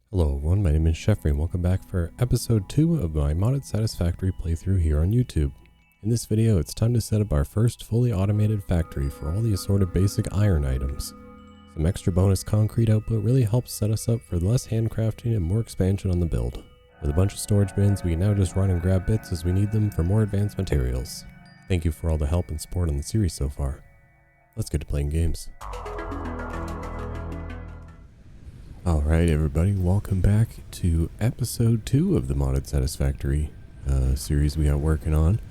Hello everyone, my name is Jeffrey and welcome back for episode 2 of my modded Satisfactory playthrough here on YouTube. In this video, it's time to set up our first fully automated factory for all the assorted basic iron items. Some extra bonus concrete output really helps set us up for less handcrafting and more expansion on the build. With a bunch of storage bins, we can now just run and grab bits as we need them for more advanced materials. Thank you for all the help and support on the series so far. Let's get to playing games. Alright everybody, welcome back to episode 2 of the modded Satisfactory series we are working on.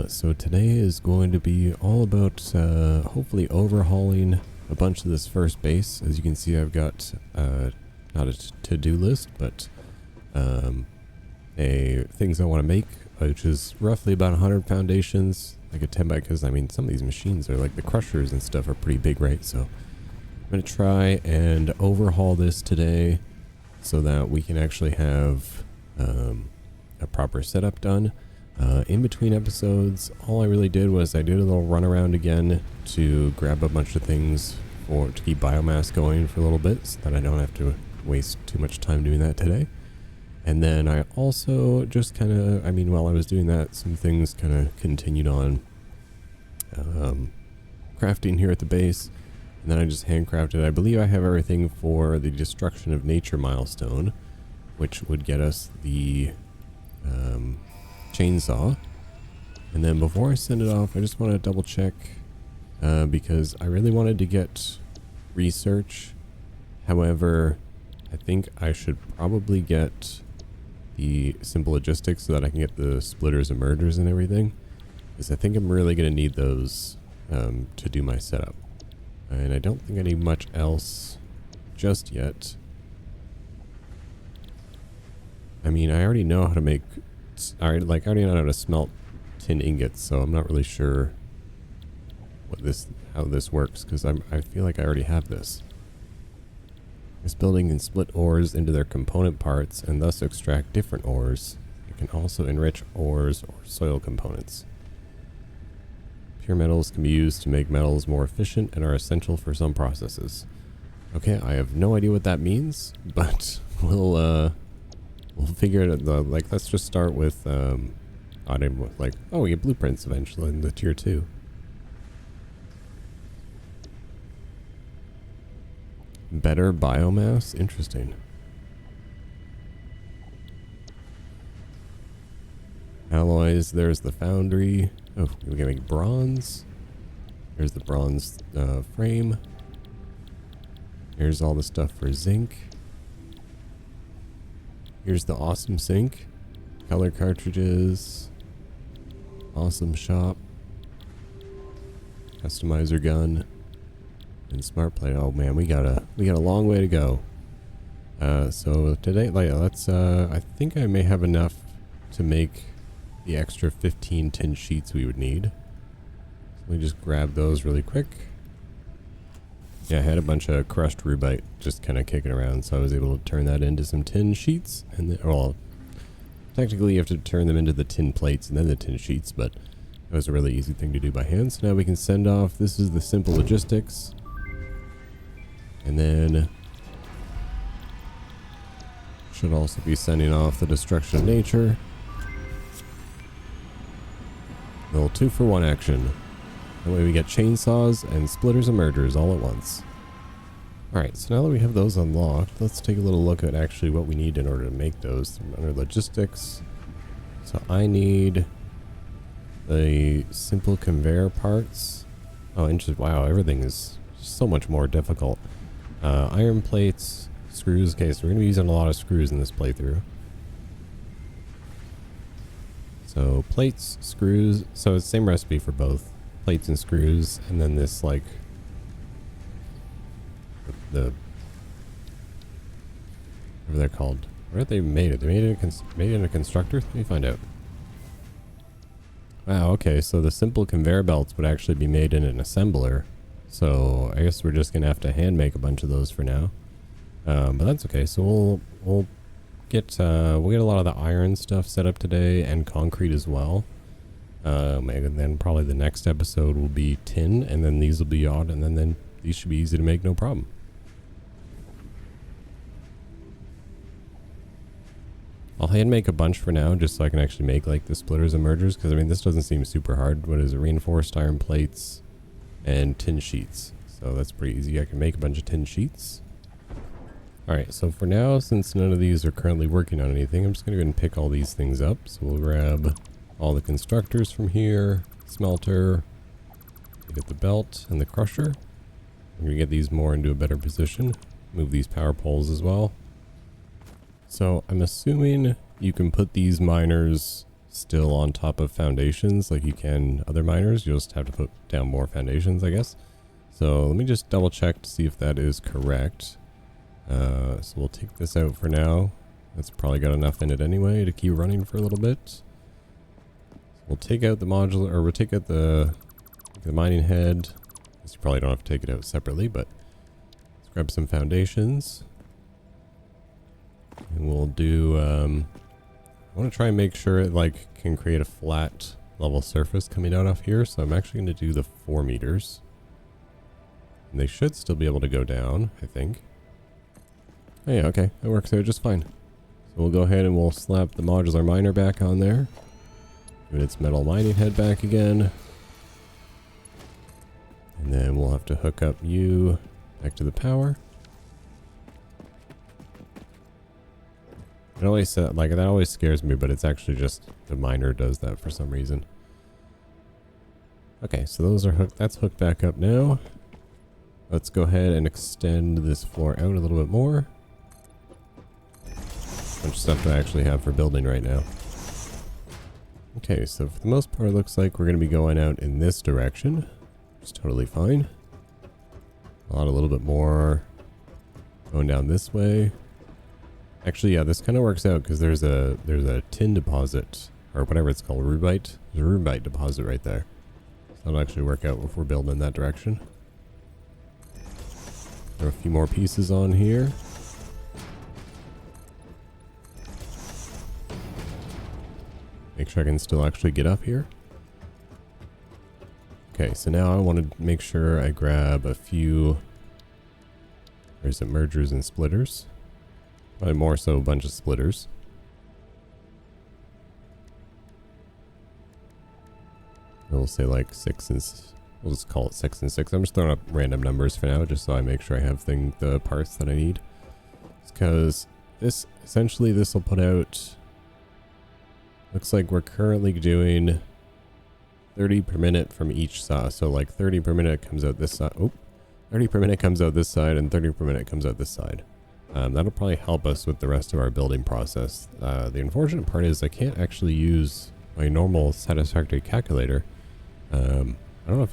So today is going to be all about hopefully overhauling a bunch of this first base. As you can see, I've got not a to-do list, but things I want to make, which is roughly about 100 foundations, like a 10 by, because I mean some of these machines are like the crushers and stuff are pretty big, right? So I'm going to try and overhaul this today so that we can actually have a proper setup done. In between episodes, all I really did was I did a little run around again to grab a bunch of things to keep biomass going for a little bit so that I don't have to waste too much time doing that today. And then I also just kind of, while I was doing that, some things kind of continued on crafting here at the base. And then I just handcrafted. I believe I have everything for the destruction of nature milestone, which would get us the chainsaw. And then before I send it off, I just want to double check because I really wanted to get research. However, I think I should probably get the simple logistics so that I can get the splitters and mergers and everything, because I think I'm really going to need those to do my setup. And I don't think I need much else just yet. I mean, I already know how to make, I already know how to smelt tin ingots, so I'm not really sure how this works, because I feel like I already have this. This building can split ores into their component parts and thus extract different ores. It can also enrich ores or soil components. Pure metals can be used to make metals more efficient and are essential for some processes. Okay, I have no idea what that means, but we'll figure it out. Let's just start with we get blueprints eventually in the tier 2. Better biomass? Interesting. Alloys, there's the foundry. Oh, we can make bronze. There's the bronze frame. Here's all the stuff for zinc. Here's the awesome sink. Color cartridges. Awesome shop. Customizer gun. And smart plate. Oh man, we got a long way to go. So today, I think I may have enough to make the extra 15 tin sheets we would need. So let me just grab those really quick. Yeah, I had a bunch of crushed rubite just kind of kicking around, so I was able to turn that into some tin sheets. And then, well, technically you have to turn them into the tin plates and then the tin sheets, but it was a really easy thing to do by hand. So now we can send off, this is the simple logistics. And then should also be sending off the destruction of nature. A little 2-for-1 action. That way we get chainsaws and splitters and mergers all at once. Alright, so now that we have those unlocked, let's take a little look at actually what we need in order to make those. Under logistics, so I need the simple conveyor parts. Oh, interesting. Wow, everything is so much more difficult. Iron plates, screws. Okay, so we're going to be using a lot of screws in this playthrough. So plates, screws, so it's the same recipe for both. Plates and screws, and then this whatever they're called. Where have they made it? They made it in a constructor? Let me find out. Wow, okay, so the simple conveyor belts would actually be made in an assembler. So I guess we're just gonna have to hand make a bunch of those for now. But that's okay, so we'll get a lot of the iron stuff set up today and concrete as well. And then probably the next episode will be tin, and then these will be odd, and then these should be easy to make, no problem. I'll hand make a bunch for now, just so I can actually make like the splitters and mergers, because I mean this doesn't seem super hard. What is it? Reinforced iron plates and tin sheets. So that's pretty easy. I can make a bunch of tin sheets. Alright, so for now, since none of these are currently working on anything, I'm just going to go and pick all these things up. So we'll grab all the constructors from here, smelter, get the belt and the crusher. I'm going to get these more into a better position. Move these power poles as well. So I'm assuming you can put these miners still on top of foundations like you can other miners. You'll just have to put down more foundations, I guess. So let me just double check to see if that is correct. So we'll take this out for now. That's probably got enough in it anyway to keep running for a little bit. So we'll take out the modular, or we'll take out the mining head. You probably don't have to take it out separately, but let's grab some foundations. And we'll do, I want to try and make sure it like can create a flat level surface coming out off here. So I'm actually going to do the 4 meters. And they should still be able to go down, I think. Oh yeah, okay, that works out just fine. So we'll go ahead and we'll slap the modular miner back on there. Give it its metal mining head back again. And then we'll have to hook up you back to the power. It always like that always scares me, but it's actually just the miner does that for some reason. Okay, so those are hooked. That's hooked back up now. Let's go ahead and extend this floor out a little bit more. Bunch of stuff to actually have for building right now. Okay, so for the most part, it looks like we're going to be going out in this direction. Which is totally fine. A little bit more going down this way. Actually, yeah, this kind of works out because there's a tin deposit, or whatever it's called, rubite. There's a rubite deposit right there. So that'll actually work out if we're building in that direction. There are a few more pieces on here. Make sure I can still actually get up here. Okay, so now I want to make sure I grab a few, or is it mergers and splitters? Probably more so a bunch of splitters. We'll say like 6 and we'll just call it 6 and 6. I'm just throwing up random numbers for now, just so I make sure I have the parts that I need. Because this essentially this will put out. Looks like we're currently doing 30 per minute from each side. So like 30 per minute comes out this side. Oh, 30 per minute comes out this side, and 30 per minute comes out this side. That'll probably help us with the rest of our building process. The unfortunate part is I can't actually use my normal Satisfactory calculator. I don't know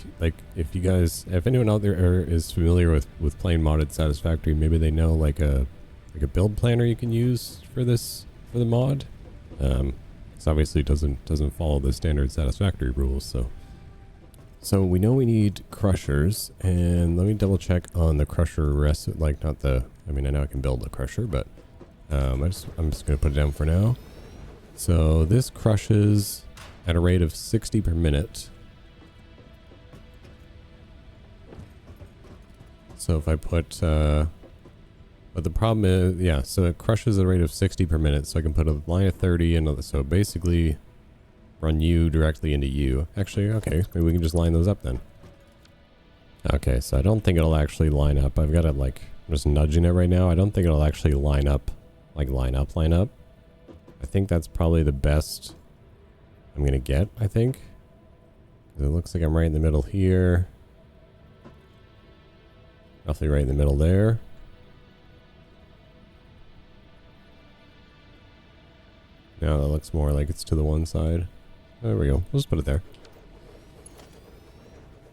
if you guys, if anyone out there is familiar with playing modded Satisfactory, maybe they know like a build planner you can use for the mod. This obviously doesn't follow the standard Satisfactory rules, so we know we need crushers, and let me double check on the crusher rest. Like not the, I mean I know I can build a crusher, but I'm just gonna put it down for now. So this crushes at a rate of 60 per minute. So if I put, but the problem is, yeah, so it crushes at a rate of 60 per minute. So I can put a line of 30 and so basically run you directly into you. Actually, okay, maybe we can just line those up then. Okay, so I don't think it'll actually line up. I've got it like, I'm just nudging it right now. I don't think it'll actually line up, like line up. I think that's probably the best I'm gonna get, I think. It looks like I'm right in the middle here. Roughly right in the middle there. Now that looks more like it's to the one side. There we go. We'll just put it there.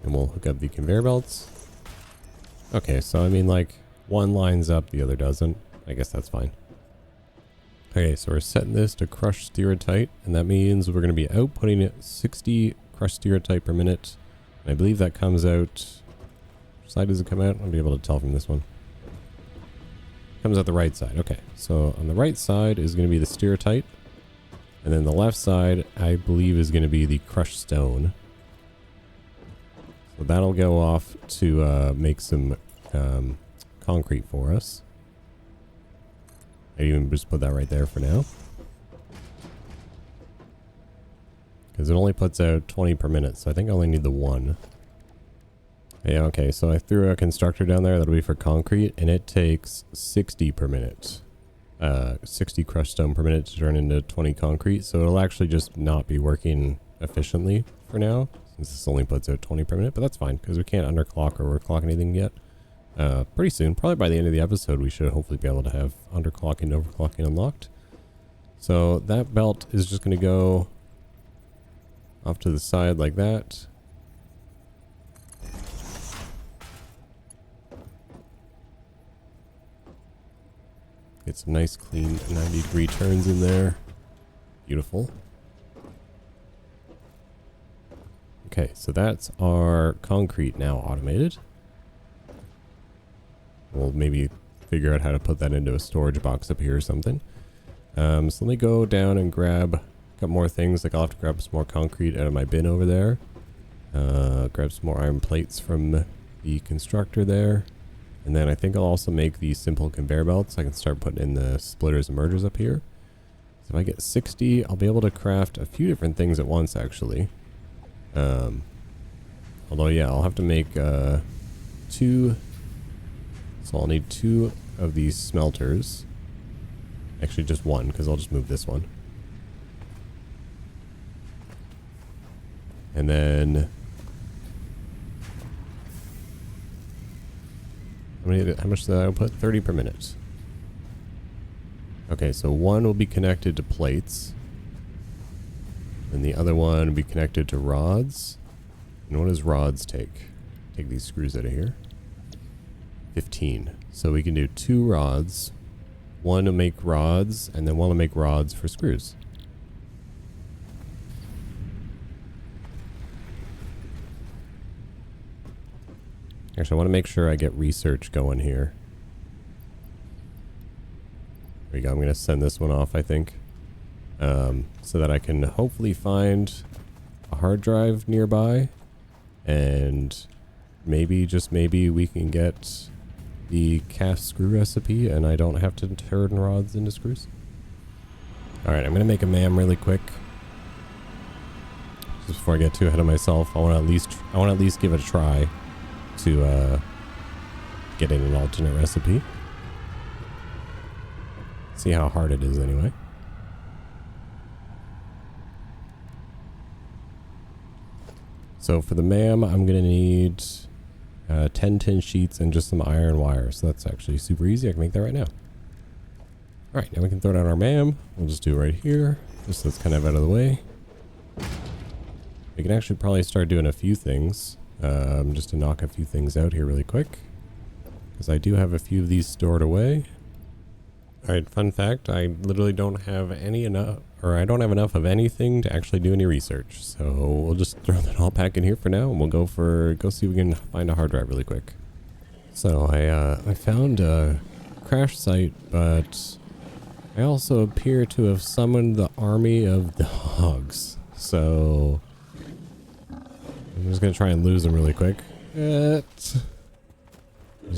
And we'll hook up the conveyor belts. Okay, so I mean like one lines up, the other doesn't. I guess that's fine. Okay, so we're setting this to crush stereotype, and that means we're going to be outputting it 60 crushed stereotype per minute. And I believe that comes out. Which side does it come out? I'll be able to tell from this one. Comes out the right side. Okay, so on the right side is going to be the stereotype. And then the left side, I believe, is going to be the crushed stone. So that'll go off to make some concrete for us. I even just put that right there for now. Because it only puts out 20 per minute, so I think I only need the one. Yeah, okay, so I threw a constructor down there. That'll be for concrete, and it takes 60 per minute. 60 crushed stone per minute to turn into 20 concrete, so it'll actually just not be working efficiently for now, since this only puts out 20 per minute, but that's fine, because we can't underclock or overclock anything yet. Pretty soon, probably by the end of the episode, we should hopefully be able to have underclocking and overclocking unlocked. So that belt is just going to go off to the side like that. Get some nice clean 90-degree turns in there. Beautiful. Okay, so that's our concrete now automated. We'll maybe figure out how to put that into a storage box up here or something. So let me go down and grab a couple more things. Like I'll have to grab some more concrete out of my bin over there. Grab some more iron plates from the constructor there. And then I think I'll also make these simple conveyor belts. So I can start putting in the splitters and mergers up here. So if I get 60, I'll be able to craft a few different things at once actually. Although yeah, I'll have to make 2. So I'll need 2 of these smelters. Actually just 1, because I'll just move this one. And then how much did I output? 30 per minute. Okay, so 1 will be connected to plates. And the other one will be connected to rods. And what does rods take? Take these screws out of here. 15. So we can do 2 rods. 1 to make rods, and then 1 to make rods for screws. Actually, I want to make sure I get research going here. There we go. I'm going to send this one off, I think. So that I can hopefully find a hard drive nearby. And maybe, just maybe, we can get the cast screw recipe and I don't have to turn rods into screws. Alright, I'm going to make a MAM really quick. Just before I get too ahead of myself, I want to at least give it a try to get in an alternate recipe. See how hard it is anyway. So for the MAM, I'm going to need 10 tin sheets and just some iron wire. So that's actually super easy. I can make that right now. Alright, now we can throw down our MAM. We'll just do it right here, just so it's kind of out of the way. We can actually probably start doing a few things, just to knock a few things out here really quick. Because I do have a few of these stored away. Alright, fun fact, I literally don't have I don't have enough of anything to actually do any research. So we'll just throw that all back in here for now, and we'll go see if we can find a hard drive really quick. So I found a crash site, but I also appear to have summoned the army of dogs. So I'm just gonna try and lose them really quick. There's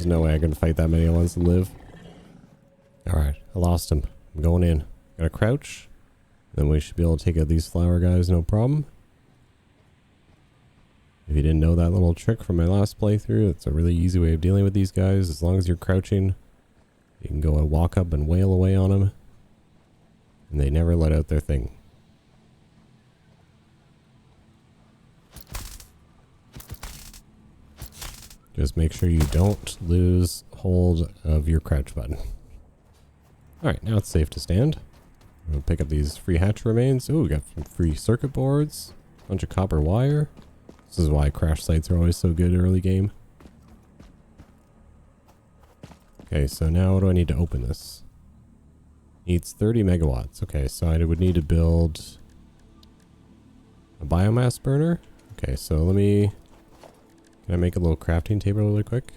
no way I can fight that many at once and live. Alright, I lost him. I'm going in. Gotta crouch. Then we should be able to take out these flower guys, no problem. If you didn't know that little trick from my last playthrough, it's a really easy way of dealing with these guys. As long as you're crouching, you can go and walk up and wail away on them. And they never let out their thing. Just make sure you don't lose hold of your crouch button. Alright, now it's safe to stand. We'll pick up these free hatch remains. Oh, we got some free circuit boards. Bunch of copper wire. This is why crash sites are always so good early game. Okay, so now what do I need to open this? Needs 30 megawatts. Okay, so I would need to build a biomass burner. Okay, so can I make a little crafting table really quick?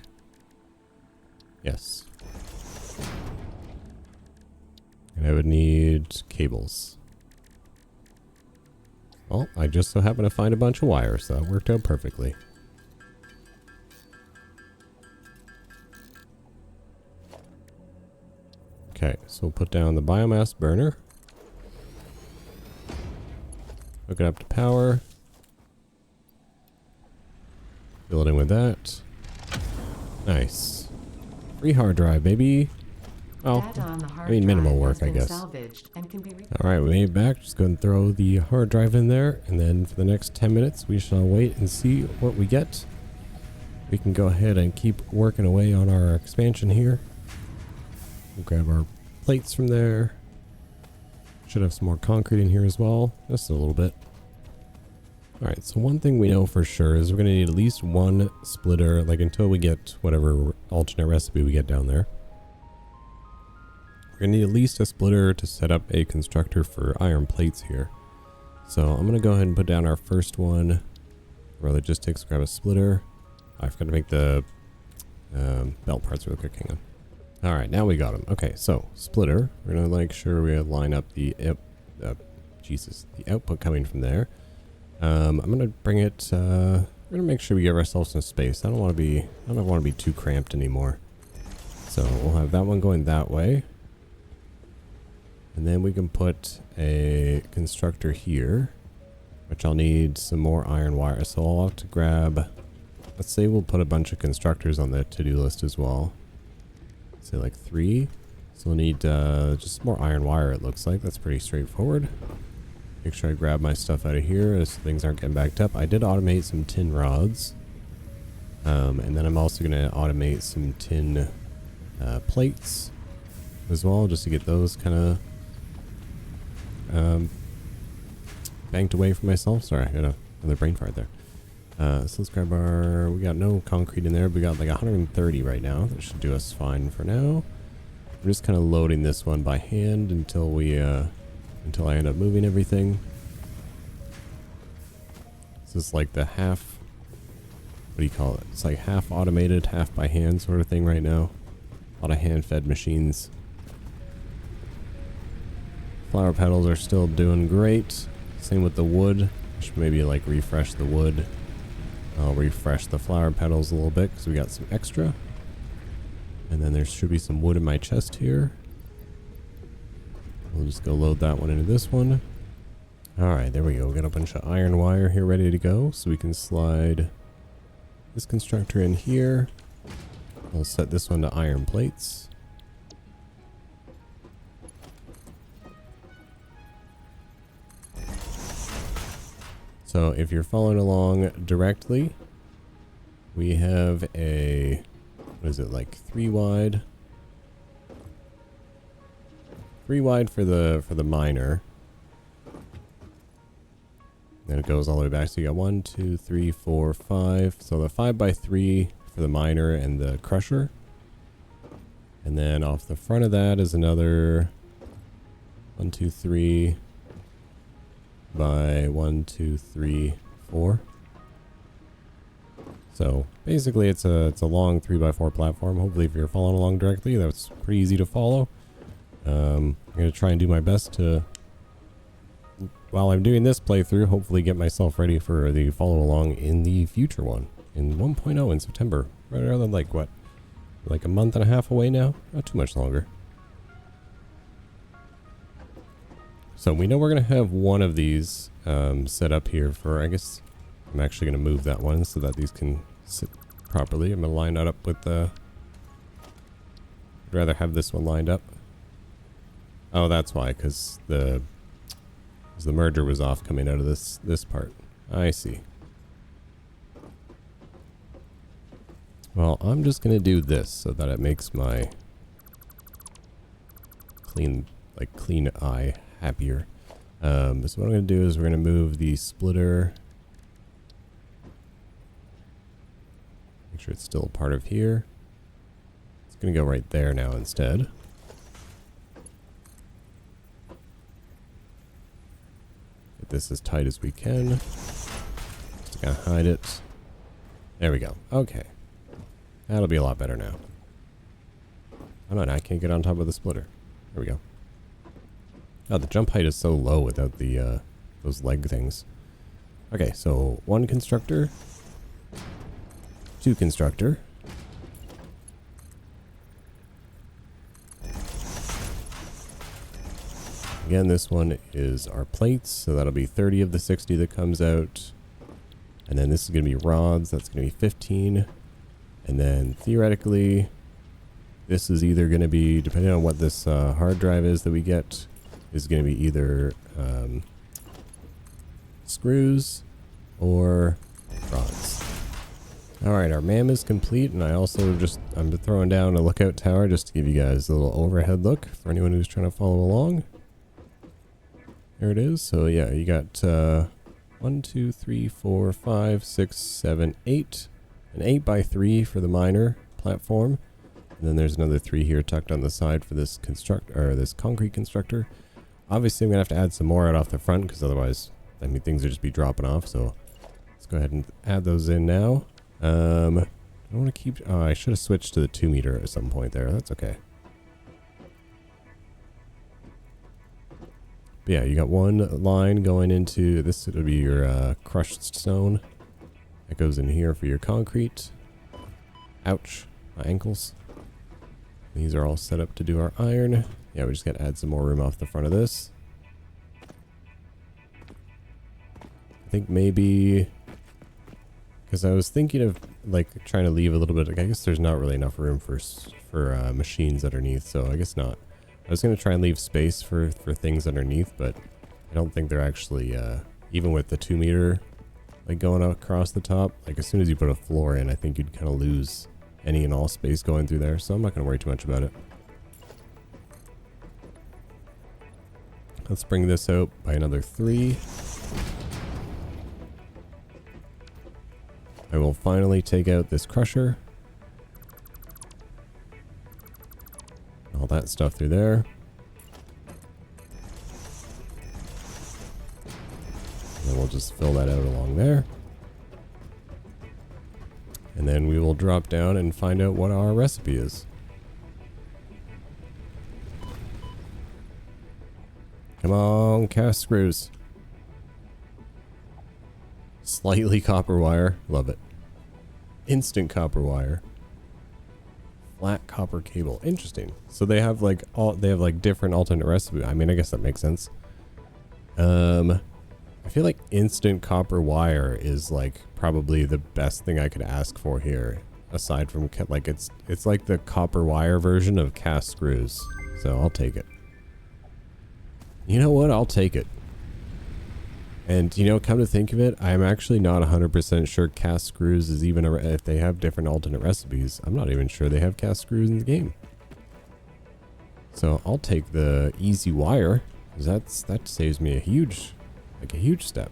Yes. And I would need cables. Well, I just so happen to find a bunch of wire, so that worked out perfectly. Okay, so we'll put down the biomass burner. Hook it up to power. Fill it in with that. Nice. Free hard drive, baby. Well, I mean minimal work, I guess. Alright, we made it back. Just go and throw the hard drive in there. And then for the next 10 minutes, we shall wait and see what we get. We can go ahead and keep working away on our expansion here. We'll grab our plates from there. Should have some more concrete in here as well. Just a little bit. Alright, so one thing we know for sure is we're going to need at least one splitter, like until we get whatever alternate recipe we get down there. We're going to need at least a splitter to set up a constructor for iron plates here. So I'm going to go ahead and put down our first one. Or logistics, grab a splitter. I forgot to make the belt parts real quick, hang on. Alright, now we got them. Okay, so splitter. We're going to make sure we line up the output coming from there. I'm gonna bring it. We're gonna make sure we give ourselves some space. I don't want to be too cramped anymore. So we'll have that one going that way, and then we can put a constructor here, which I'll need some more iron wire. So I'll have to grab. Let's say we'll put a bunch of constructors on the to-do list as well. Let's say like 3. So we'll need just more iron wire. It looks like that's pretty straightforward. Make sure I grab my stuff out of here as things aren't getting backed up. I did automate some tin rods. And then I'm also going to automate some tin plates as well, just to get those kind of banked away for myself. Sorry, I got another brain fart there. So let's grab our... We got no concrete in there, but we got like 130 right now. That should do us fine for now. I'm just kind of loading this one by hand until we... until I end up moving everything. This is like the half, what do you call it? It's like half automated, half by hand sort of thing right now. A lot of hand-fed machines. Flower petals are still doing great. Same with the wood. Should maybe like refresh the wood. I'll refresh the flower petals a little bit because we got some extra. And then there should be some wood in my chest here. We'll just go load that one into this one. Alright, there we go. We got a bunch of iron wire here ready to go. So we can slide this constructor in here. We'll set this one to iron plates. So if you're following along directly, we have a, what is it, like 3 wide? 3 wide for the miner. Then it goes all the way back. So you got 1, 2, 3, 4, 5. So the 5x3 for the miner and the crusher. And then off the front of that is another 1, 2, 3 by 1, 2, 3, 4. So basically it's a long 3x4 platform. Hopefully if you're following along directly, that's pretty easy to follow. I'm going to try and do my best to, while I'm doing this playthrough, hopefully get myself ready for the follow along in the future one. In 1.0 in September. Rather than like what? Like a month and a half away now? Not too much longer. So we know we're going to have one of these set up here for, I guess, I'm actually going to move that one so that these can sit properly. I'm going to line that up with the, I'd rather have this one lined up. Oh, that's why, because the merger was off coming out of this part. I see. Well, I'm just going to do this so that it makes my clean eye happier. So what I'm going to do is we're going to move the splitter. Make sure it's still a part of here. It's going to go right there now instead. Get this as tight as we can. Just going to hide it. There we go. Okay. That'll be a lot better now. Oh no, I can't get on top of the splitter. There we go. Oh, the jump height is so low without the those leg things. Okay, so 1 constructor, 2 constructor. Again, this one is our plates, so that'll be 30 of the 60 that comes out. And then this is going to be rods, that's going to be 15. And then theoretically, this is either going to be, depending on what this hard drive is that we get, is going to be either screws or rods. Alright, our MAM is complete, and I also I'm throwing down a lookout tower just to give you guys a little overhead look for anyone who's trying to follow along. There it is. So yeah, you got 1, 2, 3, 4, 5, 6, 7, 8. An 8x3 for the miner platform. And then there's another 3 here tucked on the side for this this concrete constructor. Obviously I'm gonna have to add some more out off the front because otherwise, I mean, things would just be dropping off. So let's go ahead and add those in now. I want to keep. Oh, I should have switched to the 2 meter at some point there. That's okay. But yeah, you got one line going into this. It'll be your crushed stone. That goes in here for your concrete. Ouch, my ankles. These are all set up to do our iron. Yeah, we just got to add some more room off the front of this. I think maybe, because I was thinking of like trying to leave a little bit. I guess there's not really enough room for machines underneath, so I guess not. I was going to try and leave space for things underneath, but I don't think they're actually, even with the 2 meter like going across the top, like as soon as you put a floor in, I think you'd kind of lose any and all space going through there, so I'm not going to worry too much about it. Let's bring this out by another 3. I will finally take out this crusher. All that stuff through there. And then we'll just fill that out along there. And then we will drop down and find out what our recipe is. Come on, cast screws. Slightly copper wire. Love it. Instant copper wire. Flat copper cable. Interesting. So they have like different alternate recipe. I mean, I guess that makes sense. I feel like instant copper wire is like probably the best thing I could ask for here, aside from like it's like the copper wire version of cast screws. So I'll take it. You know what? I'll take it. And you know, come to think of it, I'm actually not 100% sure cast screws is even if they have different alternate recipes. I'm not even sure they have cast screws in the game. So I'll take the easy wire, because that saves me a huge step.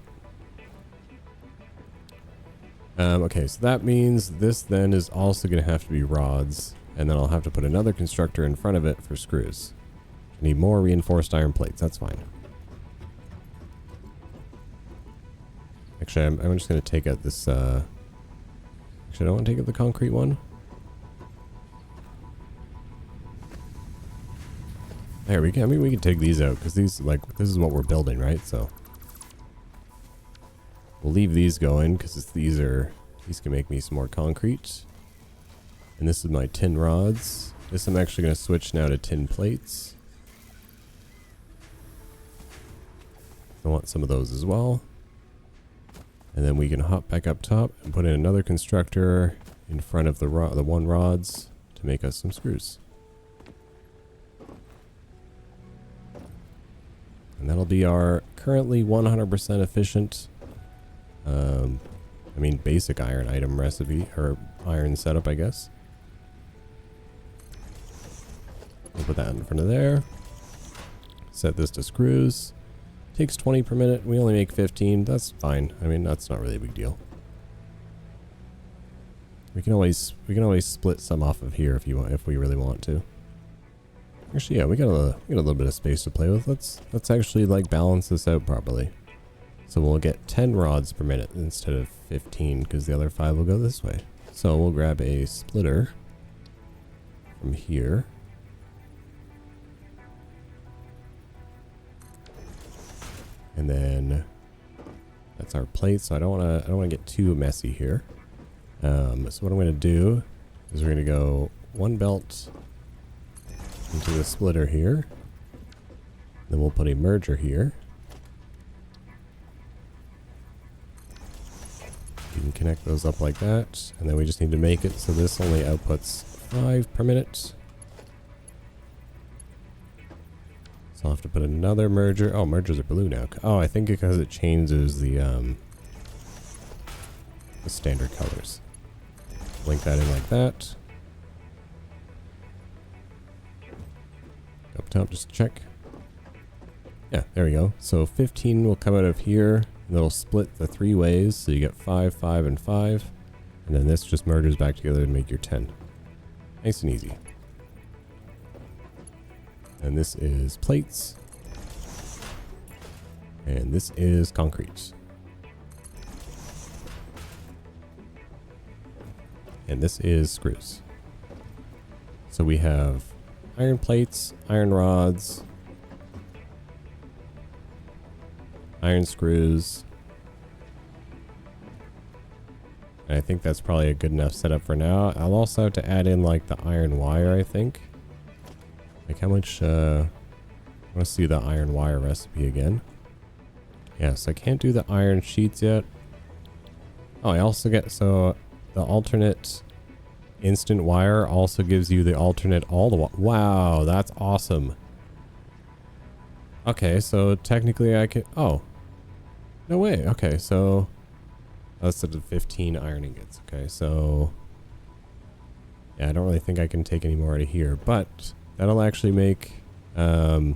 Okay, so that means this then is also going to have to be rods, and then I'll have to put another constructor in front of it for screws. I need more reinforced iron plates. That's fine. Actually, I'm just going to take out this, actually, I don't want to take out the concrete one. There we go. I mean, we can take these out, because these, like, this is what we're building, right? So we'll leave these going, because these can make me some more concrete. And this is my tin rods. This I'm actually going to switch now to tin plates. I want some of those as well. And then we can hop back up top and put in another constructor in front of the one rods to make us some screws. And that'll be our currently 100% efficient, I mean basic iron item recipe, or iron setup, I guess. We'll put that in front of there. Set this to screws. Takes 20 per minute. We only make 15. That's fine. I mean, that's not really a big deal. We can always split some off of here if we really want to. Actually, yeah, we got a little bit of space to play with. Let's actually like balance this out properly. So we'll get 10 rods per minute instead of 15, because the other 5 will go this way. So we'll grab a splitter from here. And then that's our plate. So I don't want to get too messy here. So what I'm going to do is we're going to go one belt into the splitter here. Then we'll put a merger here. You can connect those up like that. And then we just need to make it so this only outputs 5 per minute. So I'll have to put another merger. Oh, mergers are blue now. Oh, I think because it changes the standard colors. Link that in like that. Up top, just check. Yeah, there we go. So 15 will come out of here. And it'll split the 3 ways. So you get 5, 5, and 5. And then this just merges back together to make your 10. Nice and easy. And this is plates. And this is concrete. And this is screws. So we have iron plates, iron rods, iron screws. And I think that's probably a good enough setup for now. I'll also have to add in like the iron wire, I think. Like how much, I want to see the iron wire recipe again. Yes, I can't do the iron sheets yet. Oh, I also get, so the alternate instant wire also gives you the alternate all the wire. Wow, that's awesome. Okay, so technically I could, oh. No way, okay, so that's the 15 iron ingots. Okay, so yeah, I don't really think I can take any more out of here, but that'll actually make, so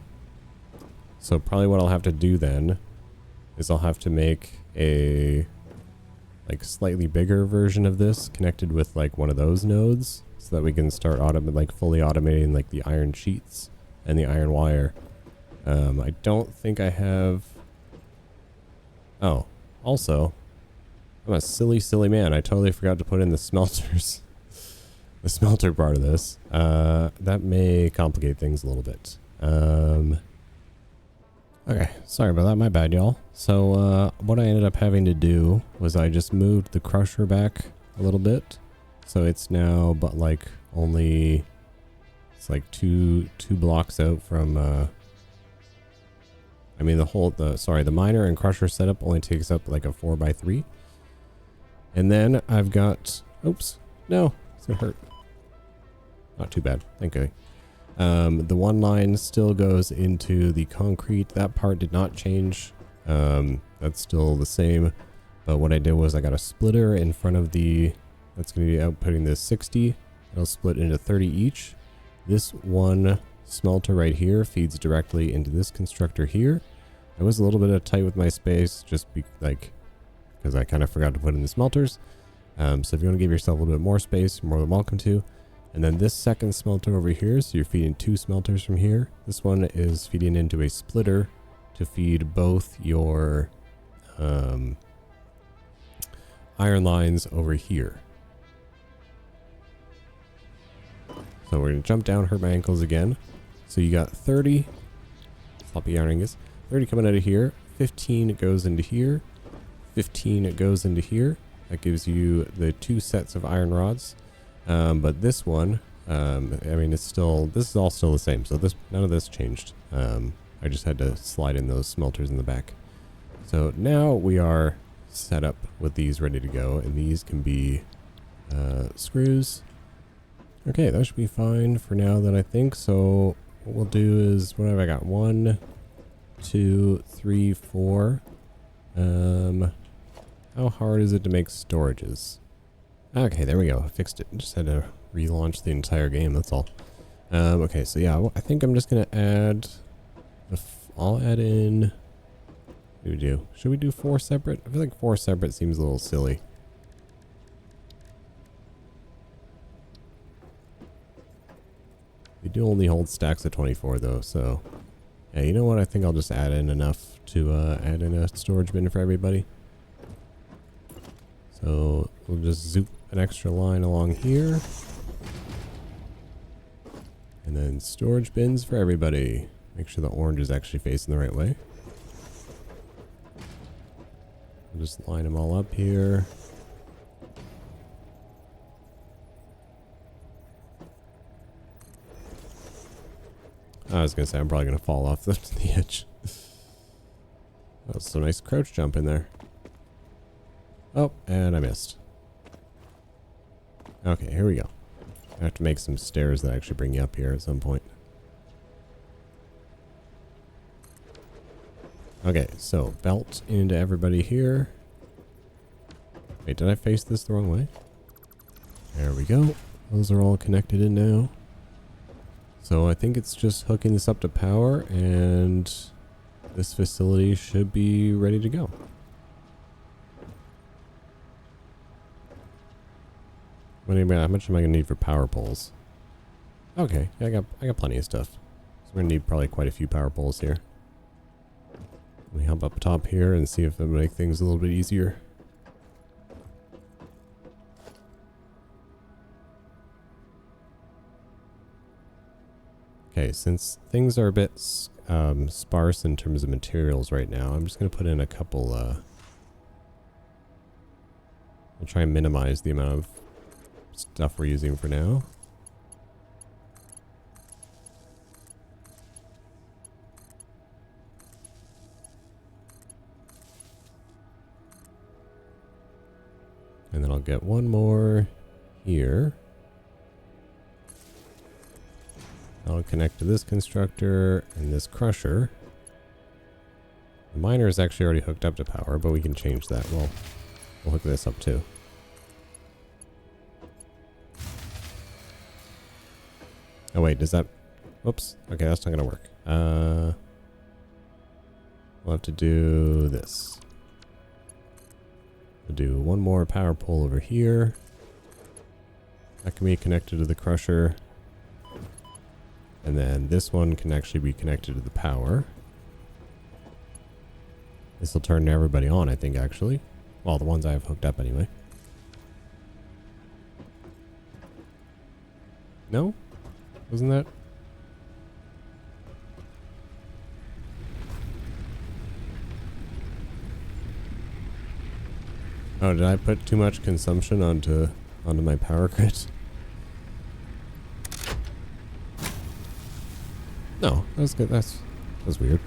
probably what I'll have to do then is I'll have to make a like slightly bigger version of this connected with like one of those nodes so that we can start fully automating like the iron sheets and the iron wire. I don't think I have, oh, also I'm a silly man. I totally forgot to put in the smelters. The smelter part of this. That may complicate things a little bit. Okay, sorry about that. My bad, y'all. So what I ended up having to do was I just moved the crusher back a little bit. So it's now but like only, it's like two blocks out from, I mean the miner and crusher setup only takes up like a 4x3. And then I've got, oops, no, it's gonna hurt. Not too bad, thank you. The one line still goes into the concrete. That part did not change. That's still the same. But what I did was I got a splitter in front of that's going to be outputting this 60. It'll split into 30 each. This one smelter right here feeds directly into this constructor here. I was a little bit tight with my space because I kind of forgot to put in the smelters. So if you want to give yourself a little bit more space, you're more than welcome to. And then this second smelter over here, so you're feeding 2 smelters from here. This one is feeding into a splitter to feed both your iron lines over here. So we're going to jump down, hurt my ankles again. So you got 30, floppy iron ingots, 30 coming out of here, 15 goes into here, 15 goes into here. That gives you the 2 sets of iron rods. But this one, I mean, this is all still the same. So none of this changed. I just had to slide in those smelters in the back. So now we are set up with these ready to go, and these can be screws. Okay, that should be fine for now then, I think. So what we'll do is, what have I got? 1, 2, 3, 4. How hard is it to make storages? Okay, there we go. I fixed it. Just had to relaunch the entire game, that's all. Okay, so yeah, I think I'm just going to add... I'll add in... What do we do? Should we do 4 separate? I feel like 4 separate seems a little silly. We do only hold stacks of 24 though, so... Yeah, you know what? I think I'll just add in enough to add in a storage bin for everybody. So we'll just zoop an extra line along here. And then storage bins for everybody. Make sure the orange is actually facing the right way. We'll just line them all up here. I was gonna say I'm probably gonna fall off the edge. That was a nice crouch jump in there. Oh, and I missed. Okay, here we go. I have to make some stairs that actually bring you up here at some point. Okay, so belt into everybody here. Wait, did I face this the wrong way? There we go. Those are all connected in now. So I think it's just hooking this up to power and this facility should be ready to go. How much am I gonna need for power poles? Okay, I got plenty of stuff. So we're gonna need probably quite a few power poles here. Let me hop up top here and see if it'll make things a little bit easier. Okay, since things are a bit sparse in terms of materials right now, I'm just going to put in a couple, I'll try and minimize the amount of stuff we're using for now. And then I'll get one more here. I'll connect to this constructor and this crusher. The miner is actually already hooked up to power, but we can change that. We'll hook this up too. Oh wait, does that... Whoops. Okay, that's not going to work. We'll have to do this. We'll do one more power pole over here. That can be connected to the crusher. And then this one can actually be connected to the power. This will turn everybody on, I think, actually. Well, the ones I have hooked up anyway. No? Wasn't that? Oh, did I put too much consumption onto my power grid? No, that was good. That was weird.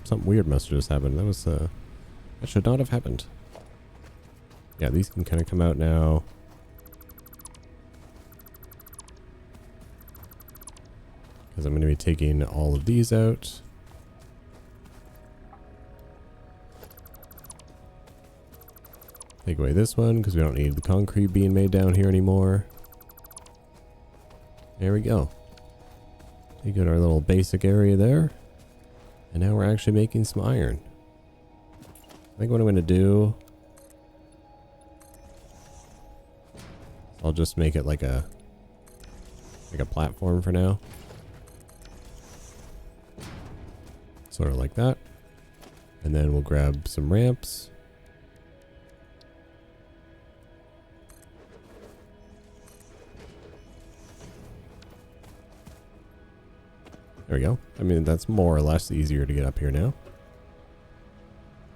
Something weird must have just happened. That should not have happened. Yeah, these can kind of come out now. Because I'm going to be taking all of these out. Take away this one because we don't need the concrete being made down here anymore. There we go. Take out our little basic area there. And now we're actually making some iron. I think what I'm going to do... I'll just make it like a platform for now. Sort of like that. And then we'll grab some ramps. There we go. I mean, that's more or less easier to get up here now.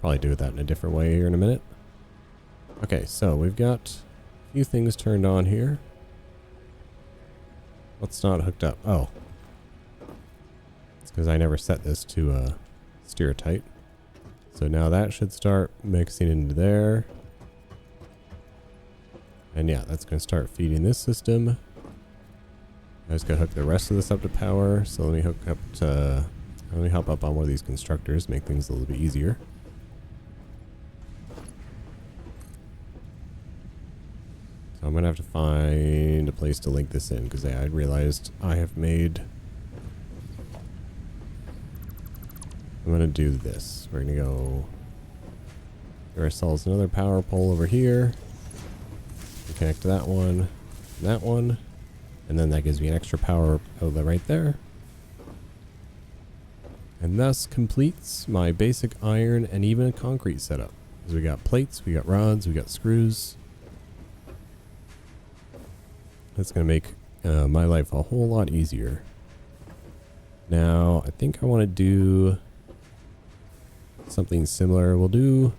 Probably do that in a different way here in a minute. Okay, so we've got a few things turned on here. What's not hooked up? Oh. It's because I never set this to steer tight. So now that should start mixing into there. And yeah, that's going to start feeding this system. I just gotta hook the rest of this up to power. So let me hop up on one of these constructors, make things a little bit easier. So I'm gonna have to find a place to link this in because I realized I'm gonna do this. We're gonna go give ourselves another power pole over here. We connect to that one, and that one. And then that gives me an extra power outlet right there. And thus completes my basic iron and even a concrete setup. Because we got plates, we got rods, we got screws. That's going to make my life a whole lot easier. Now, I think I want to do something similar. Should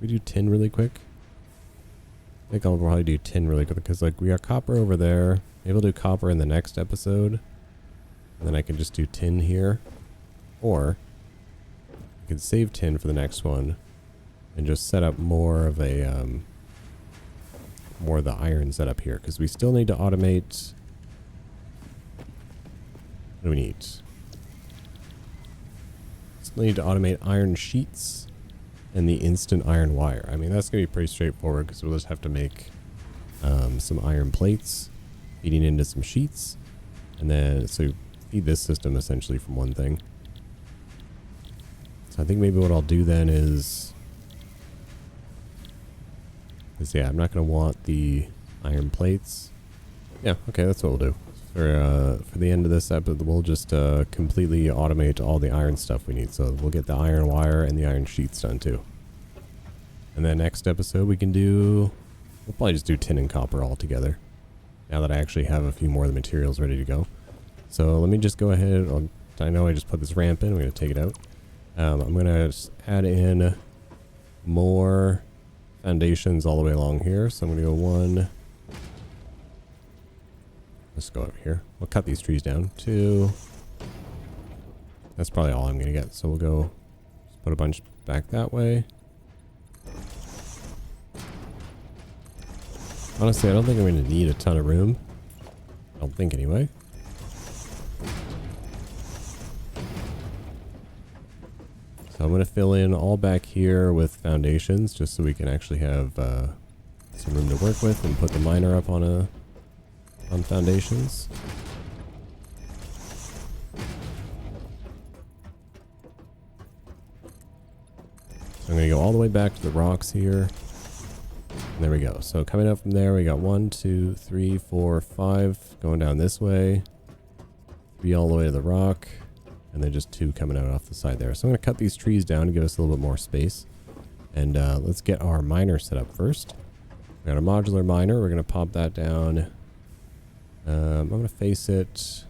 we do tin really quick? I think I'll probably do tin really quick because like we got copper over there. Maybe we'll do copper in the next episode. And then I can just do tin here. Or I can save tin for the next one and just set up more of a more of the iron setup here, because we still need to automate. What do we need? Still need to automate iron sheets and the instant iron wire. I mean, that's gonna be pretty straightforward because we'll just have to make some iron plates feeding into some sheets, and then so feed this system essentially from one thing. So I think maybe what I'll do then is yeah, I'm not going to want the iron plates. Yeah, okay, that's what we'll do. For the end of this episode, we'll just completely automate all the iron stuff we need. So we'll get the iron wire and the iron sheets done too. And then next episode we can do, we'll probably just do tin and copper all together, now that I actually have a few more of the materials ready to go. So let me just go ahead. I know I just put this ramp in. I'm going to take it out. I'm going to add in more foundations all the way along here. So I'm going to go one. Let's go over here. We'll cut these trees down. 2. That's probably all I'm going to get. So we'll go just put a bunch back that way. Honestly, I don't think I'm going to need a ton of room. I don't think anyway. So I'm going to fill in all back here with foundations just so we can actually have some room to work with, and put the miner up on foundations. So I'm going to go all the way back to the rocks here. And there we go. So coming up from there, we got 1, 2, 3, 4, 5 going down this way. 3 all the way to the rock. And then just 2 coming out off the side there. So I'm going to cut these trees down to give us a little bit more space. And let's get our miner set up first. We got a modular miner. We're going to pop that down. I'm going to face it.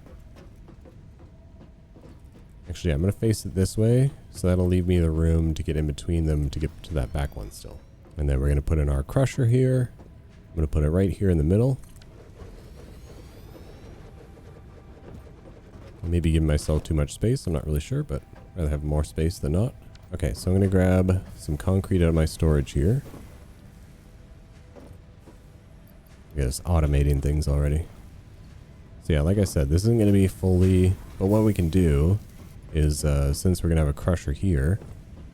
Actually, I'm going to face it this way. So that'll leave me the room to get in between them to get to that back one still. And then we're going to put in our crusher here. I'm going to put it right here in the middle. Maybe giving myself too much space. I'm not really sure, but I'd rather have more space than not. Okay, so I'm going to grab some concrete out of my storage here. I guess automating things already. So yeah, like I said, this isn't going to be fully... But what we can do is, since we're going to have a crusher here,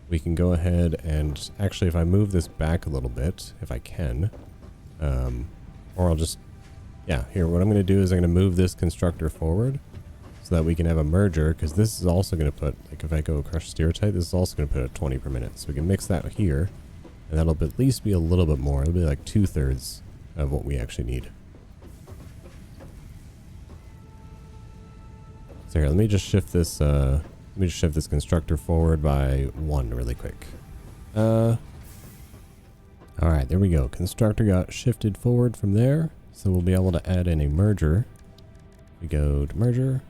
we can go ahead and... Actually, if I move this back a little bit, if I can, or I'll just... Yeah, here, what I'm going to do is I'm going to move this constructor forward, so that we can have a merger, because this is also going to put, like if I go crush stereotype, this is also going to put at 20 per minute. So we can mix that here, and that'll at least be a little bit more. It'll be like 2/3 of what we actually need. So here, let me just shift this constructor forward by 1 really quick. Alright, there we go. Constructor got shifted forward from there, so we'll be able to add in a merger. We go to merger.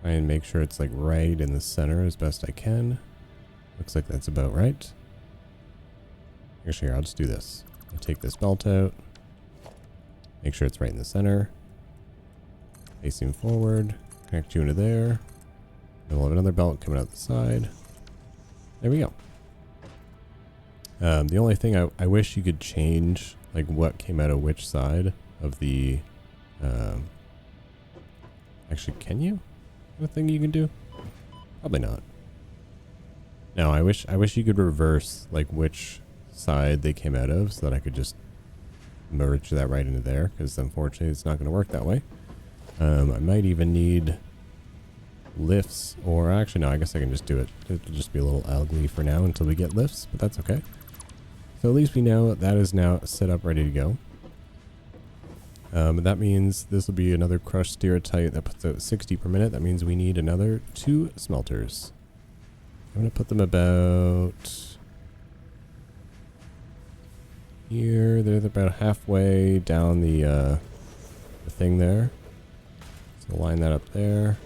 Try and make sure it's like right in the center as best I can. Looks like that's about right. Actually, here, I'll just do this. I'll take this belt out. Make sure it's right in the center. Facing forward. Connect you into there. And we'll have another belt coming out the side. There we go. The only thing I wish you could change, like what came out of which side of the... Actually, can you? What thing you can do? Probably not. No, I wish you could reverse like which side they came out of, so that I could just merge that right into there, because unfortunately it's not going to work that way. I might even need lifts, or actually no, I guess I can just do it. It'll just be a little ugly for now until we get lifts, but that's okay. So at least we know that is now set up, ready to go. That means this will be another crushed stereotype that puts out 60 per minute. That means we need another 2 smelters. I'm going to put them about here. They're about halfway down the thing there. So line that up there.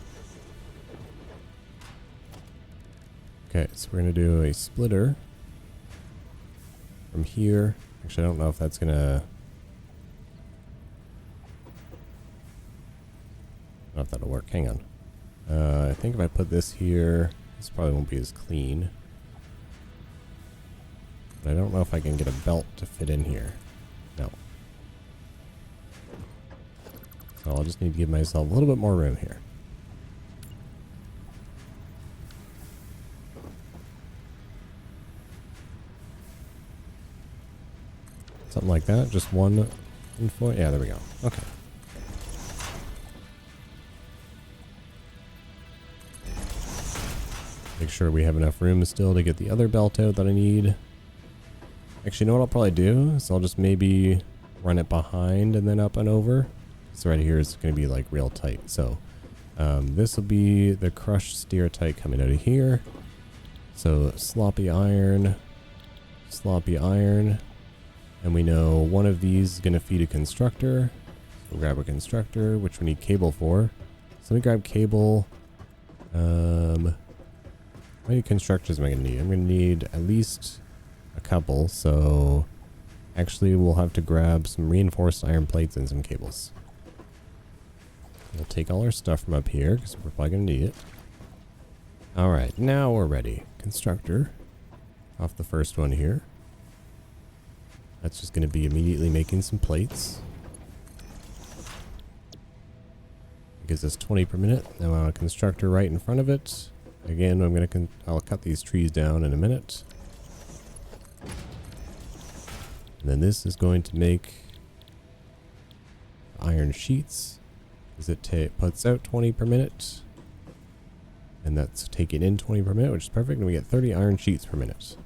Okay, so we're going to do a splitter from here. Actually, I don't know if that's going to... if that'll work. Hang on. I think if I put this here, this probably won't be as clean. But I don't know if I can get a belt to fit in here. No. So I'll just need to give myself a little bit more room here. Something like that. Just one info. Yeah, there we go. Okay. Make sure we have enough room still to get the other belt out that I need. Actually, you know what I'll probably do is I'll just maybe run it behind and then up and over. So right here is going to be like real tight. So this will be the crushed stereotype coming out of here. So sloppy iron. And we know one of these is going to feed a constructor. So we'll grab a constructor, which we need cable for. So let me grab cable. How many constructors am I going to need? I'm going to need at least a couple. So actually we'll have to grab some reinforced iron plates and some cables. We'll take all our stuff from up here because we're probably going to need it. Alright, now we're ready. Constructor. Off the first one here. That's just going to be immediately making some plates. It gives us 20 per minute. Now I want a constructor right in front of it. Again, I'll cut these trees down in a minute. And then this is going to make iron sheets. As it puts out 20 per minute. And that's taking in 20 per minute, which is perfect. And we get 30 iron sheets per minute.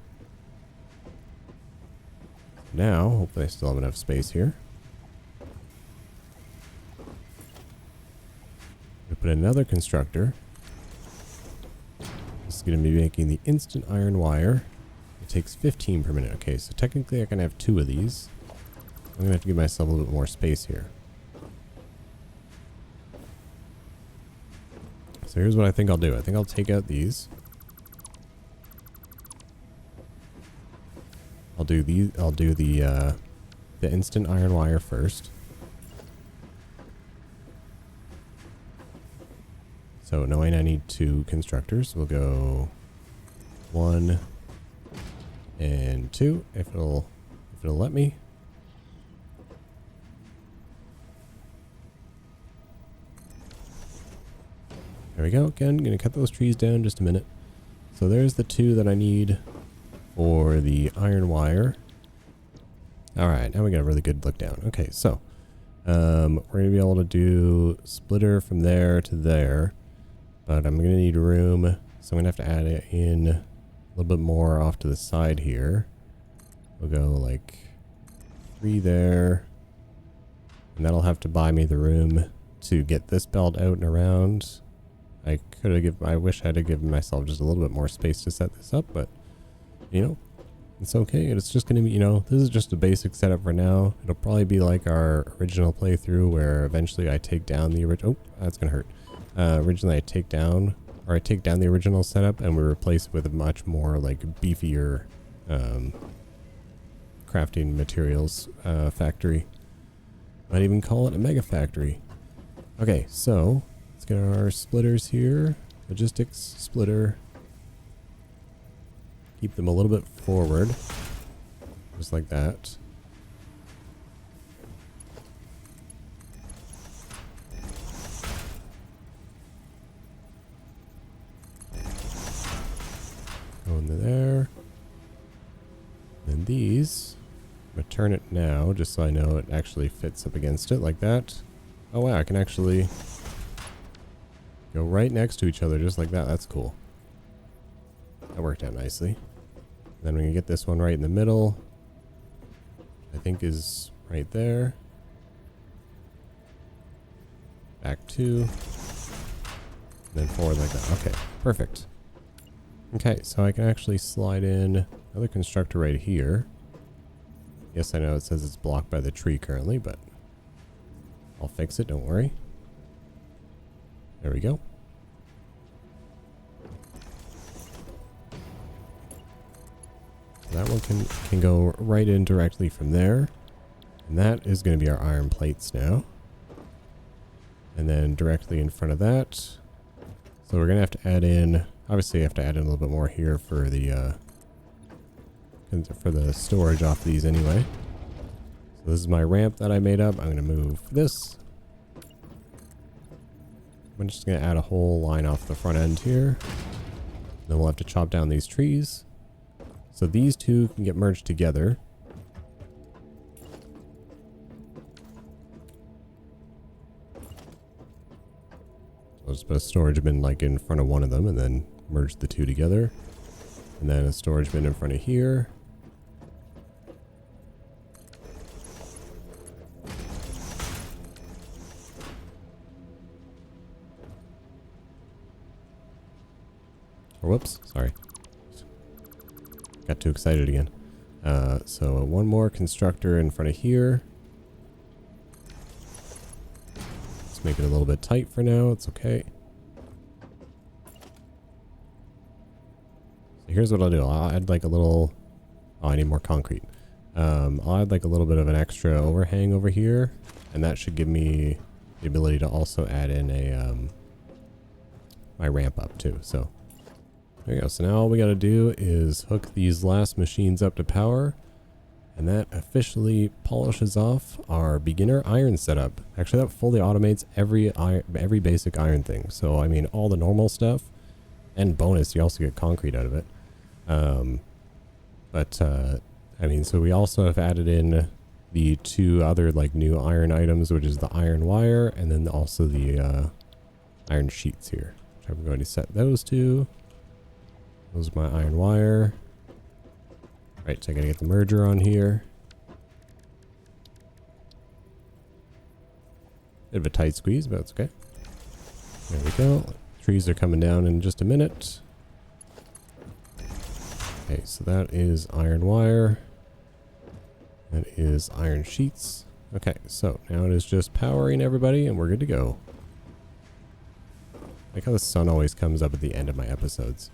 Now, hopefully I still have enough space here. We put another constructor. This is going to be making the instant iron wire. It takes 15 per minute. Okay, so technically I can have 2 of these. I'm going to have to give myself a little bit more space here. So here's what I think I'll do. I think I'll take out these. I'll do the instant iron wire first. So knowing I need 2 constructors, we'll go 1 and 2 if it'll let me. There we go. Again, gonna cut those trees down in just a minute. So there's the 2 that I need for the iron wire. Alright, now we got a really good look down. Okay, so we're going to be able to do splitter from there to there. But I'm going to need room, so I'm going to have to add it in a little bit more off to the side here. We'll go like 3 there. And that'll have to buy me the room to get this belt out and around. I wish I had given myself just a little bit more space to set this up, but you know, it's okay. It's just going to be, you know, this is just a basic setup for now. It'll probably be like our original playthrough where eventually I take down the original. Oh, that's going to hurt. Originally I take down the original setup and we replace it with a much more like beefier crafting materials factory. Might even call it a mega factory. Okay, so let's get our splitters here. Logistics splitter. Keep them a little bit forward. Just like that. Go into there. Then these. I'm going to turn it now just so I know it actually fits up against it like that. Oh wow, I can actually go right next to each other just like that. That's cool. That worked out nicely. Then we can get this one right in the middle. I think is right there. Back 2. And then forward like that. Okay, perfect. Okay, so I can actually slide in another constructor right here. Yes, I know it says it's blocked by the tree currently, but I'll fix it, don't worry. There we go. That one can go right in directly from there. And that is going to be our iron plates now. And then directly in front of that. So we're going to have to add in, obviously I have to add in a little bit more here for the storage off these anyway. So this is my ramp that I made up. I'm going to move this. I'm just going to add a whole line off the front end here. Then we'll have to chop down these trees. So these two can get merged together. I'll just put a storage bin like in front of one of them and then merge the two together. And then a storage bin in front of here. Or whoops, sorry. Got too excited again. So one more constructor in front of here. Let's make it a little bit tight for now. It's okay. So here's what I'll do. I'll add like a little... Oh, I need more concrete. I'll add like a little bit of an extra overhang over here. And that should give me the ability to also add in a my ramp up too. So there you go. So now all we got to do is hook these last machines up to power. And that officially polishes off our beginner iron setup. Actually, that fully automates every basic iron thing. So, I mean, all the normal stuff. And bonus, you also get concrete out of it. I mean, so we also have added in the two other, like, new iron items, which is the iron wire. And then also the iron sheets here. Which I'm going to set those two. Those are my iron wire. Right, so I gotta get the merger on here. Bit of a tight squeeze, but it's okay. There we go. Trees are coming down in just a minute. Okay, so that is iron wire. That is iron sheets. Okay, so now it is just powering everybody and we're good to go. I like how the sun always comes up at the end of my episodes.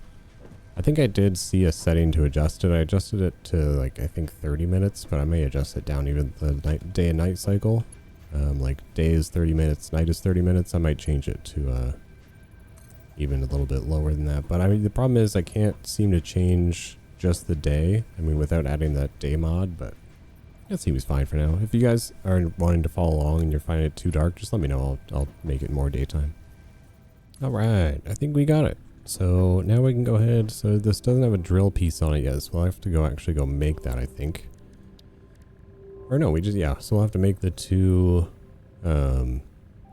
I think I did see a setting to adjust it. I adjusted it to like, I think 30 minutes, but I may adjust it down even the day and night cycle. Like day is 30 minutes, night is 30 minutes. I might change it to even a little bit lower than that. But I mean, the problem is I can't seem to change just the day. I mean, without adding that day mod, but that seems fine for now. If you guys are wanting to follow along and you're finding it too dark, just let me know. I'll make it more daytime. All right, I think we got it. So now we can go ahead. So this doesn't have a drill piece on it yet, so we'll have to actually go make that, I think. Or no, so we'll have to make the two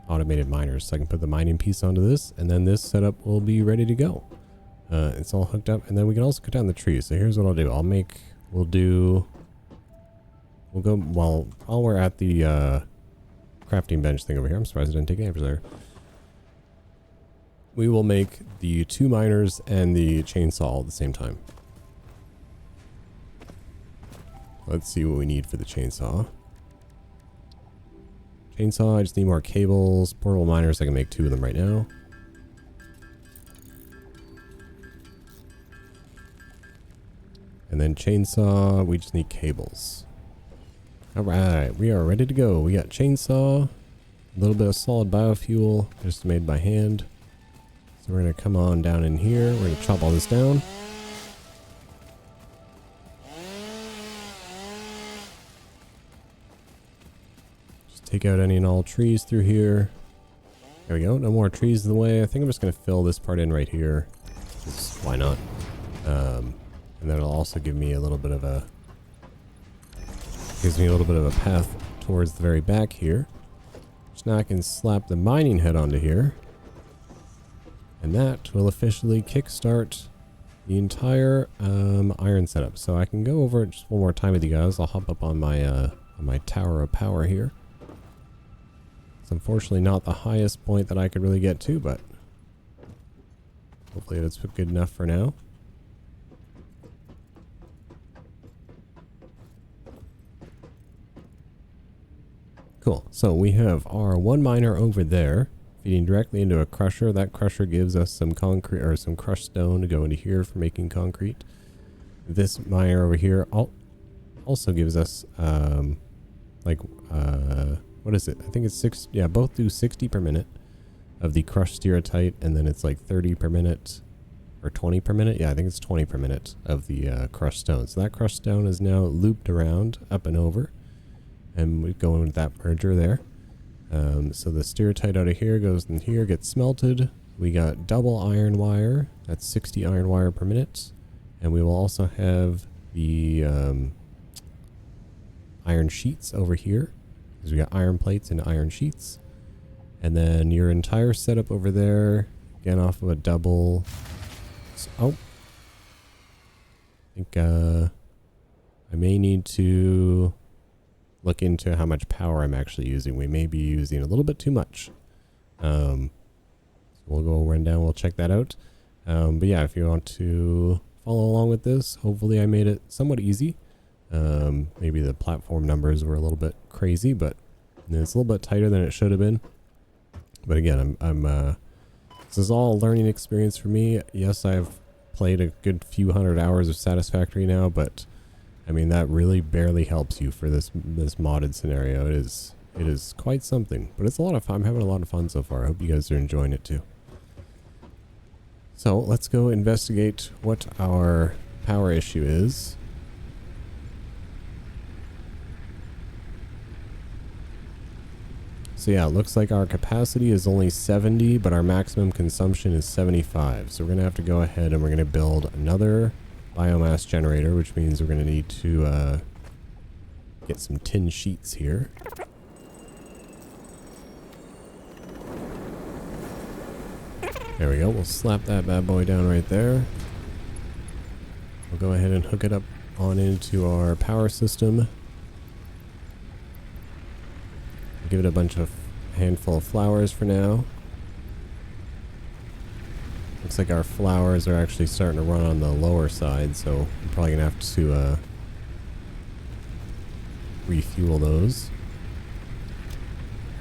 automated miners so I can put the mining piece onto this, and then this setup will be ready to go. It's all hooked up, and then we can also cut down the trees. So here's what I'll do. While we're at the crafting bench thing over here, I'm surprised I didn't take damage there. We will make the two miners and the chainsaw all at the same time. Let's see what we need for the chainsaw. Chainsaw, I just need more cables. Portable miners, I can make 2 of them right now. And then chainsaw, we just need cables. Alright, we are ready to go. We got chainsaw, a little bit of solid biofuel, just made by hand. So we're going to come on down in here. We're going to chop all this down. Just take out any and all trees through here. There we go. No more trees in the way. I think I'm just going to fill this part in right here. Just, why not? And then it'll also give me a little bit of a path towards the very back here. So now I can slap the mining head onto here. And that will officially kickstart the entire iron setup. So I can go over it just one more time with you guys. I'll hop up on my tower of power here. It's unfortunately not the highest point that I could really get to, but hopefully it's good enough for now. Cool. So we have our one miner over there feeding directly into a crusher. That crusher gives us some concrete or some crushed stone to go into here for making concrete. This miner over here also gives us what is it? I think it's 6. Yeah, both do 60 per minute of the crushed stereotype, and then it's like 30 per minute or 20 per minute. Yeah, I think it's 20 per minute of the crushed stone. So that crushed stone is now looped around up and over, and we go in with that merger there. So the stereotype out of here goes in here, gets smelted. We got double iron wire. That's 60 iron wire per minute. And we will also have the iron sheets over here, because we got iron plates and iron sheets. And then your entire setup over there, again off of a double. Oh, I think I may need to look into how much power I'm actually using. We may be using a little bit too much. So we'll go run down, we'll check that out. But yeah, if you want to follow along with this, hopefully I made it somewhat easy. Maybe the platform numbers were a little bit crazy, but it's a little bit tighter than it should have been. But again, this is all a learning experience for me. Yes, I've played a good few hundred hours of Satisfactory now, but I mean, that really barely helps you for this modded scenario. It is quite something, but it's a lot of fun. I'm having a lot of fun so far. I hope you guys are enjoying it too. So let's go investigate what our power issue is. So yeah, it looks like our capacity is only 70, but our maximum consumption is 75. So we're going to have to go ahead and we're going to build another biomass generator, which means we're going to need to get some tin sheets here. There we go. We'll slap that bad boy down right there. We'll go ahead and hook it up on into our power system. Give it a handful of flowers for now. Looks like our flowers are actually starting to run on the lower side, so I'm probably gonna have to refuel those.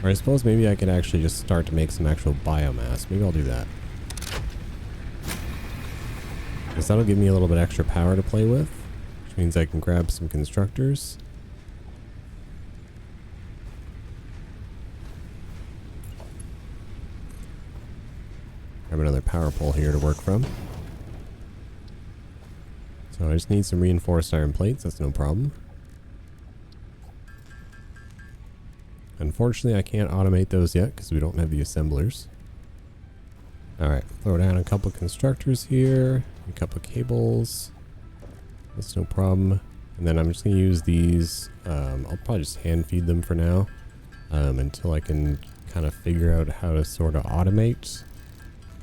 Or I suppose maybe I could actually just start to make some actual biomass. Maybe I'll do that, because that'll give me a little bit extra power to play with, which means I can grab some constructors. Grab another power pole here to work from. So I just need some reinforced iron plates. That's no problem. Unfortunately, I can't automate those yet because we don't have the assemblers. Alright, throw down a couple constructors here, a couple cables. That's no problem. And then I'm just going to use these. I'll probably just hand feed them for now until I can kind of figure out how to sort of automate.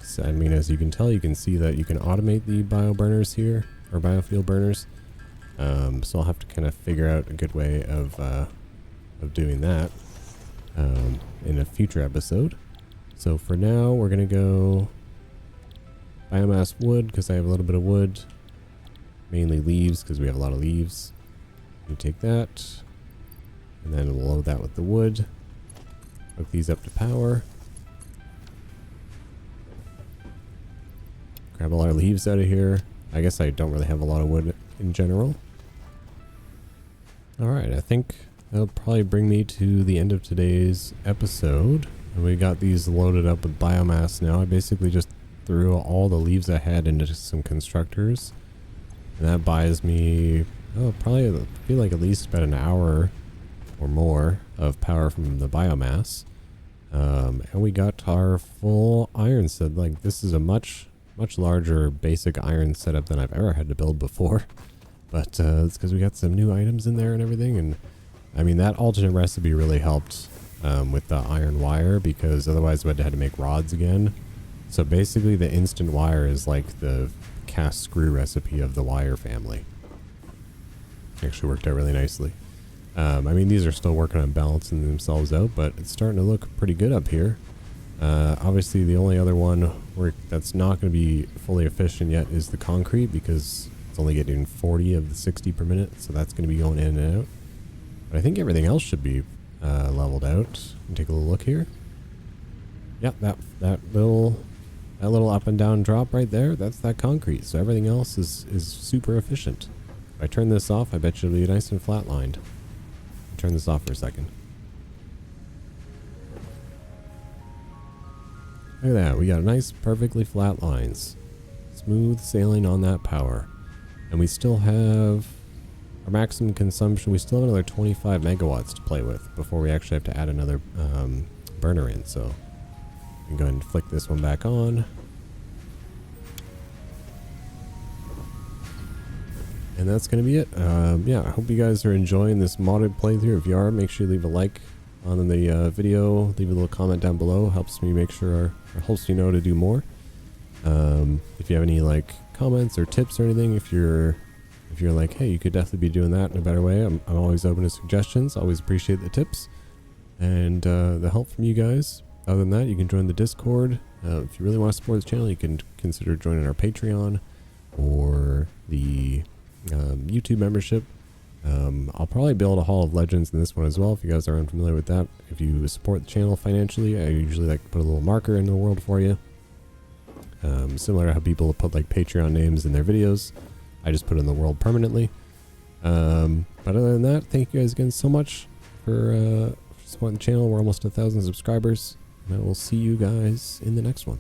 So, I mean, as you can tell, you can see that you can automate the bio burners here, or biofuel burners. So I'll have to kind of figure out a good way of doing that in a future episode. So for now, we're going to go biomass wood, because I have a little bit of wood. Mainly leaves, because we have a lot of leaves. You take that, and then we'll load that with the wood. Hook these up to power. Grab all our leaves out of here. I guess I don't really have a lot of wood in general. Alright, I think that'll probably bring me to the end of today's episode. And we got these loaded up with biomass now. I basically just threw all the leaves I had into some constructors. And that buys me, probably I feel like at least about an hour or more of power from the biomass. And we got our full iron set. Like, this is a much larger basic iron setup than I've ever had to build before. But it's because we got some new items in there and everything. And I mean, that alternate recipe really helped with the iron wire, because otherwise we had to make rods again. So basically the instant wire is like the cast screw recipe of the wire family. Actually worked out really nicely. I mean, these are still working on balancing themselves out, but it's starting to look pretty good up here. Obviously the only other one that's not going to be fully efficient yet is the concrete, because it's only getting 40 of the 60 per minute, so that's going to be going in and out. But I think everything else should be leveled out. Take a little look here. Yep, that little up and down drop right there, that's that concrete. So everything else is super efficient. If I turn this off, I bet you it'll be nice and flatlined. Turn this off for a second. Look at that. We got nice, perfectly flat lines. Smooth sailing on that power. And we still have our maximum consumption. We still have another 25 megawatts to play with before we actually have to add another burner in. So we can go ahead and flick this one back on. And that's going to be it. Yeah, I hope you guys are enjoying this modded playthrough. If you are, make sure you leave a like on the video. Leave a little comment down below. Helps me make sure, or helps me know to do more. If you have any like comments or tips or anything, if you're like, hey, you could definitely be doing that in a better way, I'm always open to suggestions. Always appreciate the tips and the help from you guys. Other than that, you can join the Discord. If you really want to support the channel, you can consider joining our Patreon or the YouTube membership. I'll probably build a Hall of Legends in this one as well, if you guys are unfamiliar with that. If you support the channel financially, I usually like to put a little marker in the world for you. Similar to how people put like Patreon names in their videos, I just put it in the world permanently. But other than that, thank you guys again so much for supporting the channel. We're almost 1,000 subscribers, and I will see you guys in the next one.